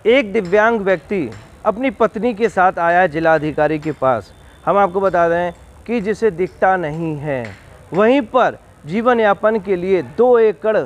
एक दिव्यांग व्यक्ति अपनी पत्नी के साथ आया जिलाधिकारी के पास। हम आपको बता दें कि जिसे दिखता नहीं है, वहीं पर जीवन यापन के लिए 2 एकड़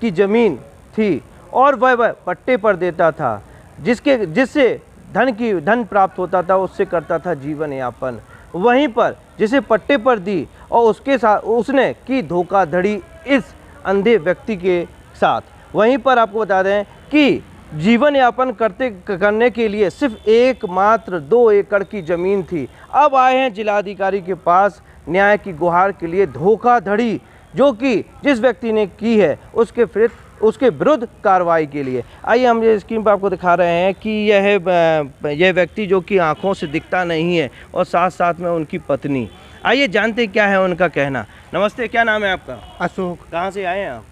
की ज़मीन थी और वह पट्टे पर देता था, जिससे धन प्राप्त होता था, उससे करता था जीवन यापन। वहीं पर जिसे पट्टे पर दी और उसके साथ उसने की धोखाधड़ी इस अंधे व्यक्ति के साथ। वहीं पर आपको बता दें कि जीवन यापन करने के लिए सिर्फ एकमात्र 2 एकड़ की ज़मीन थी। अब आए हैं जिलाधिकारी के पास न्याय की गुहार के लिए। धोखाधड़ी जो कि जिस व्यक्ति ने की है उसके विरुद्ध कार्रवाई के लिए। आइए हम ये स्क्रीन पर आपको दिखा रहे हैं कि यह व्यक्ति जो कि आंखों से दिखता नहीं है और साथ साथ में उनकी पत्नी। आइए जानते क्या है उनका कहना। नमस्ते, क्या नाम है आपका? अशोक। कहाँ से आए हैं आप?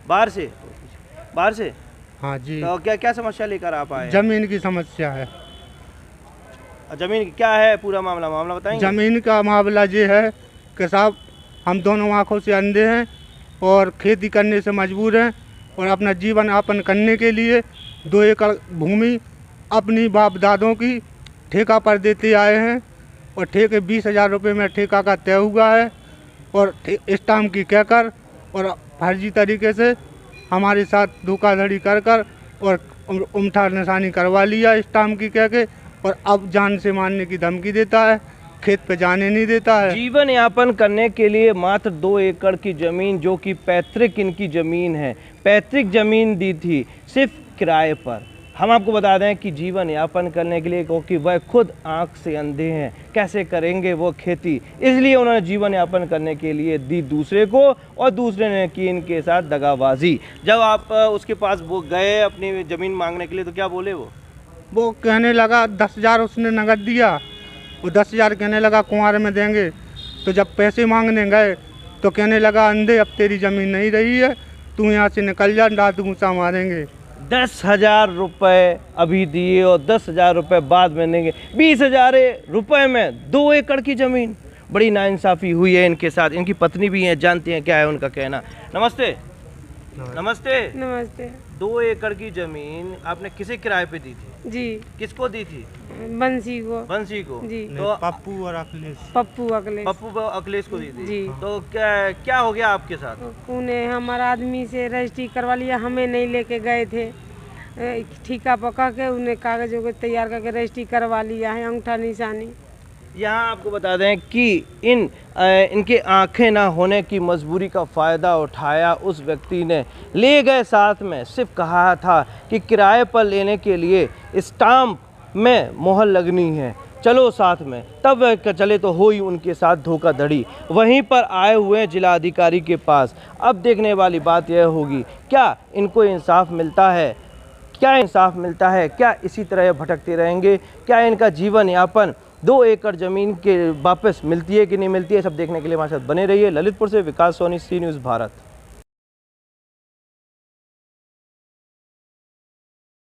बाहर से? हाँ जी। तो क्या समस्या लेकर आप आए? जमीन की समस्या है। जमीन क्या है पूरा मामला बताएंगे? जमीन का मामला ये है कि साहब हम दोनों आँखों से अंधे हैं और खेती करने से मजबूर हैं और अपना जीवन यापन करने के लिए 2 एकड़ भूमि अपनी बाप दादों की ठेका पर देते आए हैं और ठेके 20,000 रुपये में ठेका का तय हुआ है और स्टाम्प की कहकर और फर्जी तरीके से हमारे साथ धोखाधड़ी कर और उमठा निशानी करवा लिया स्टाम्प की कह के, और अब जान से मारने की धमकी देता है, खेत पे जाने नहीं देता है। जीवन यापन करने के लिए मात्र 2 एकड़ की ज़मीन, जो कि पैतृक इनकी ज़मीन है, पैतृक ज़मीन दी थी सिर्फ किराए पर। हम आपको बता दें कि जीवन यापन करने के लिए, क्योंकि वह खुद आंख से अंधे हैं, कैसे करेंगे वो खेती, इसलिए उन्होंने जीवन यापन करने के लिए दी दूसरे को और दूसरे ने की इनके साथ दगाबाजी। जब आप उसके पास वो गए अपनी ज़मीन मांगने के लिए तो क्या बोले वो कहने लगा 10,000 उसने नगद दिया, वो 10,000 कहने लगा कुंवारे में देंगे। तो जब पैसे मांगने गए तो कहने लगा अंधे अब तेरी ज़मीन नहीं रही है, तू यहाँ से निकल जा, दांत घूंसा मारेंगे। 10,000 रुपये अभी दिए और 10,000 रुपये बाद में देंगे। 20,000 रुपये में 2 एकड़ की ज़मीन। बड़ी नाइंसाफ़ी हुई है इनके साथ। इनकी पत्नी भी हैं, जानते हैं क्या है उनका कहना। नमस्ते। 2 एकड़ की ज़मीन आपने किसे किराए पे दी थी? जी। किसको दी थी? बंसी को जी। तो पप्पू और अखिलेश। पप्पू अखिलेश को दी थी जी। तो क्या हो गया आपके साथ? उन्हें हमारा आदमी से रजिस्ट्री करवा लिया, हमें नहीं लेके गए थे, ठीका पका के उन्हें कागजों को तैयार करके रजिस्ट्री करवा लिया है, अंगूठा निशानी। यहाँ आपको बता दें कि इनके आंखें ना होने की मजबूरी का फ़ायदा उठाया उस व्यक्ति ने। ले गए साथ में, सिर्फ कहा था कि किराए पर लेने के लिए स्टाम्प में मोहर लगनी है, चलो साथ में, तब वह चले तो हो ही उनके साथ धोखाधड़ी। वहीं पर आए हुए हैं जिलाधिकारी के पास। अब देखने वाली बात यह होगी, क्या इनको इंसाफ मिलता है? क्या इसी तरह भटकते रहेंगे? क्या इनका जीवन यापन 2 एकड़ ज़मीन के वापस मिलती है कि नहीं मिलती है? सब देखने के लिए हमारे साथ बने रहिए। ललितपुर से विकास सोनी, सी न्यूज़ भारत।